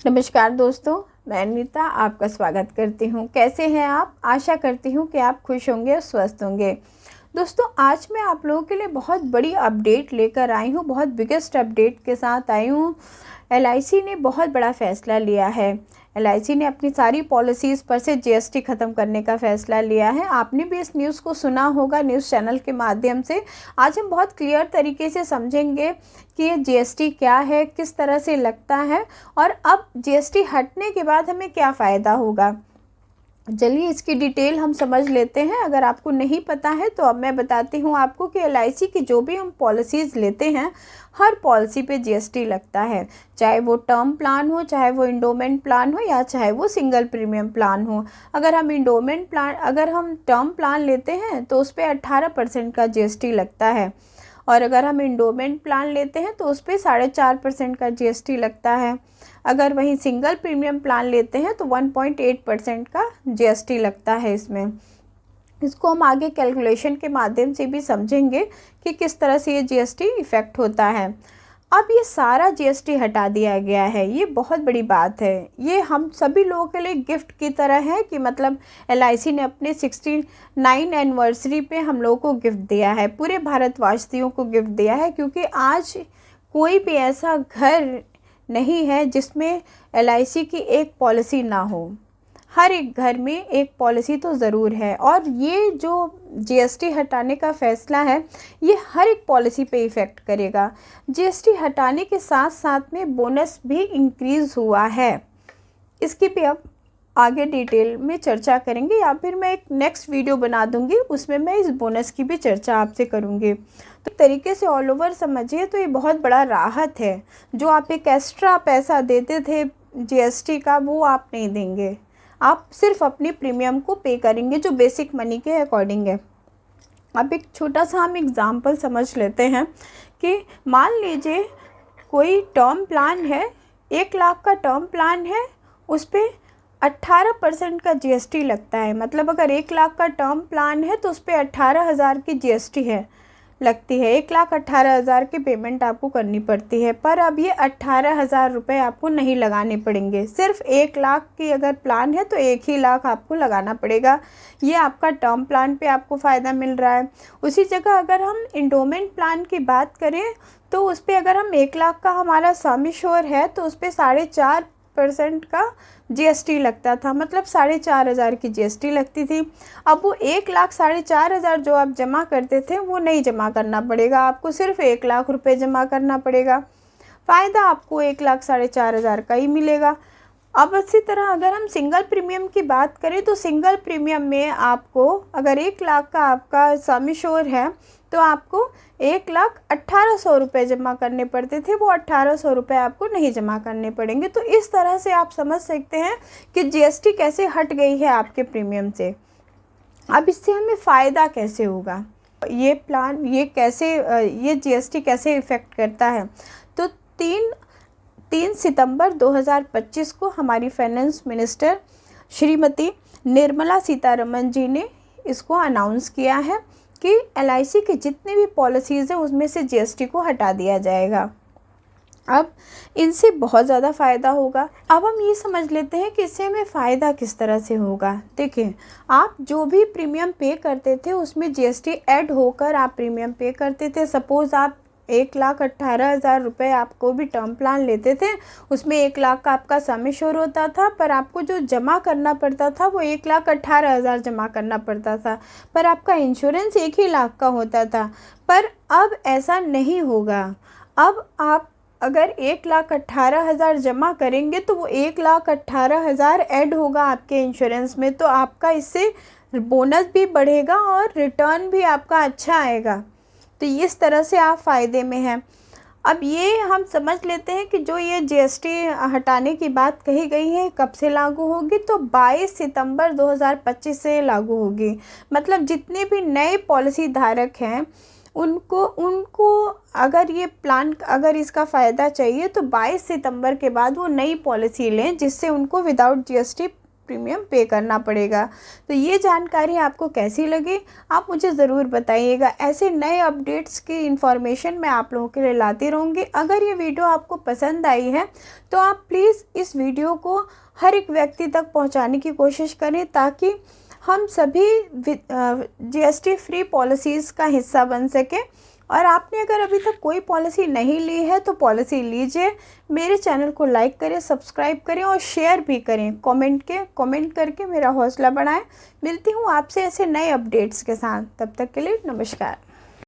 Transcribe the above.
नमस्कार दोस्तों, मैं अनीता आपका स्वागत करती हूँ। कैसे हैं आप? आशा करती हूँ कि आप खुश होंगे और स्वस्थ होंगे। दोस्तों, आज मैं आप लोगों के लिए बहुत बड़ी अपडेट लेकर आई हूँ, बहुत बिगेस्ट अपडेट के साथ आई हूँ। एलआईसी ने बहुत बड़ा फ़ैसला लिया है। एलआईसी ने अपनी सारी पॉलिसीज़ पर से जीएसटी ख़त्म करने का फ़ैसला लिया है। आपने भी इस न्यूज़ को सुना होगा न्यूज़ चैनल के माध्यम से। आज हम बहुत क्लियर तरीके से समझेंगे कि ये जीएसटी क्या है, किस तरह से लगता है और अब जीएसटी हटने के बाद हमें क्या फ़ायदा होगा। चलिए इसकी डिटेल हम समझ लेते हैं। अगर आपको नहीं पता है तो अब मैं बताती हूँ आपको कि एलआईसी की जो भी हम पॉलिसीज़ लेते हैं, हर पॉलिसी पे जीएसटी लगता है। चाहे वो टर्म प्लान हो, चाहे वो इंडोमेंट प्लान हो या चाहे वो सिंगल प्रीमियम प्लान हो। अगर हम टर्म प्लान लेते हैं तो उस पर 18% का जीएसटी लगता है और अगर हम इंडोमेंट प्लान लेते हैं तो उस पर 4.5% का जीएसटी लगता है। अगर वहीं सिंगल प्रीमियम प्लान लेते हैं तो 1.8% का जीएसटी लगता है इसमें। इसको हम आगे कैलकुलेशन के माध्यम से भी समझेंगे कि किस तरह से ये जीएसटी इफ़ेक्ट होता है। अब ये सारा जीएसटी हटा दिया गया है, ये बहुत बड़ी बात है। ये हम सभी लोगों के लिए गिफ्ट की तरह है कि मतलब एलआईसी ने अपने 69 एनिवर्सरी पे हम लोगों को गिफ्ट दिया है, पूरे भारतवासियों को गिफ्ट दिया है। क्योंकि आज कोई भी ऐसा घर नहीं है जिसमें एलआईसी की एक पॉलिसी ना हो। हर एक घर में एक पॉलिसी तो ज़रूर है और ये जो जीएसटी हटाने का फ़ैसला है ये हर एक पॉलिसी पे इफ़ेक्ट करेगा। जीएसटी हटाने के साथ साथ में बोनस भी इंक्रीज़ हुआ है। इसकी भी अब आगे डिटेल में चर्चा करेंगे या फिर मैं एक नेक्स्ट वीडियो बना दूंगी, उसमें मैं इस बोनस की भी चर्चा आपसे करूंगी। तो तरीके से ऑल ओवर समझिए तो ये बहुत बड़ा राहत है। जो आप एक एक्स्ट्रा पैसा देते थे जीएसटी का, वो आप नहीं देंगे। आप सिर्फ अपनी प्रीमियम को पे करेंगे जो बेसिक मनी के अकॉर्डिंग है। अब एक छोटा सा हम एग्ज़ाम्पल समझ लेते हैं कि मान लीजिए कोई टर्म प्लान है, 1 लाख का टर्म प्लान है, उस पर 18% का जीएसटी लगता है। मतलब अगर 1 लाख का टर्म प्लान है तो उस पर 18,000 की जीएसटी लगती है। 1,18,000 की पेमेंट आपको करनी पड़ती है। पर अब ये 18,000 रुपये आपको नहीं लगाने पड़ेंगे। सिर्फ 1 लाख की अगर प्लान है तो 1 ही लाख आपको लगाना पड़ेगा। ये आपका टर्म प्लान पे आपको फ़ायदा मिल रहा है। उसी जगह अगर हम इंडोमेंट प्लान की बात करें तो उस पर अगर हम 1 लाख का हमारा सम एश्योर है तो उस पर 4.5% का जीएसटी लगता था। मतलब 4,500 की जीएसटी लगती थी। अब वो 1,00,000 4,500 जो आप जमा करते थे वो नहीं जमा करना पड़ेगा, आपको सिर्फ 1 लाख रुपए जमा करना पड़ेगा। फ़ायदा आपको 1,00,000 4,500 का ही मिलेगा। अब इसी तरह अगर हम सिंगल प्रीमियम की बात करें तो सिंगल प्रीमियम में आपको अगर 1 लाख का आपका सम एश्योर है तो आपको 1,18,000 रुपये जमा करने पड़ते थे, वो 1,800 रुपये आपको नहीं जमा करने पड़ेंगे। तो इस तरह से आप समझ सकते हैं कि जीएसटी कैसे हट गई है आपके प्रीमियम से। अब इससे हमें फ़ायदा कैसे होगा, ये जीएसटी कैसे इफ़ेक्ट करता है। तो 3 सितंबर 2025 को हमारी फाइनेंस मिनिस्टर श्रीमती निर्मला सीतारमण जी ने इसको अनाउंस किया है कि एलआईसी की जितनी भी पॉलिसीज़ हैं उसमें से जीएसटी को हटा दिया जाएगा। अब इनसे बहुत ज़्यादा फ़ायदा होगा। अब हम ये समझ लेते हैं कि इससे हमें फ़ायदा किस तरह से होगा। देखिए, आप जो भी प्रीमियम पे करते थे उसमें जीएसटी ऐड होकर आप प्रीमियम पे करते थे। सपोज़ आप 1,18,000 रुपये आपको भी टर्म प्लान लेते थे, उसमें 1 लाख का आपका सम एश्योर होता था, पर आपको जो जमा करना पड़ता था वो 1,18,000 जमा करना पड़ता था, पर आपका इंश्योरेंस 1 ही लाख का होता था। पर अब ऐसा नहीं होगा। अब आप अगर 1,18,000 जमा करेंगे तो वो 1,18,000 ऐड होगा आपके इंश्योरेंस में, तो आपका इससे बोनस भी बढ़ेगा और रिटर्न भी आपका अच्छा आएगा। तो इस तरह से आप फ़ायदे में हैं। अब ये हम समझ लेते हैं कि जो ये जीएसटी हटाने की बात कही गई है कब से लागू होगी, तो 22 सितंबर 2025 से लागू होगी। मतलब जितने भी नए पॉलिसी धारक हैं उनको अगर इसका फ़ायदा चाहिए तो 22 सितंबर के बाद वो नई पॉलिसी लें जिससे उनको विदाउट जीएसटी प्रीमियम पे करना पड़ेगा। तो ये जानकारी आपको कैसी लगी आप मुझे ज़रूर बताइएगा। ऐसे नए अपडेट्स की इन्फॉर्मेशन मैं आप लोगों के लिए लाती रहूँगी। अगर ये वीडियो आपको पसंद आई है तो आप प्लीज़ इस वीडियो को हर एक व्यक्ति तक पहुँचाने की कोशिश करें, ताकि हम सभी GST फ्री पॉलिसीज़ का हिस्सा बन सके। और आपने अगर अभी तक कोई पॉलिसी नहीं ली है तो पॉलिसी लीजिए। मेरे चैनल को लाइक करें, सब्सक्राइब करें और शेयर भी करें। कमेंट करके मेरा हौसला बढ़ाएं। मिलती हूँ आपसे ऐसे नए अपडेट्स के साथ। तब तक के लिए नमस्कार।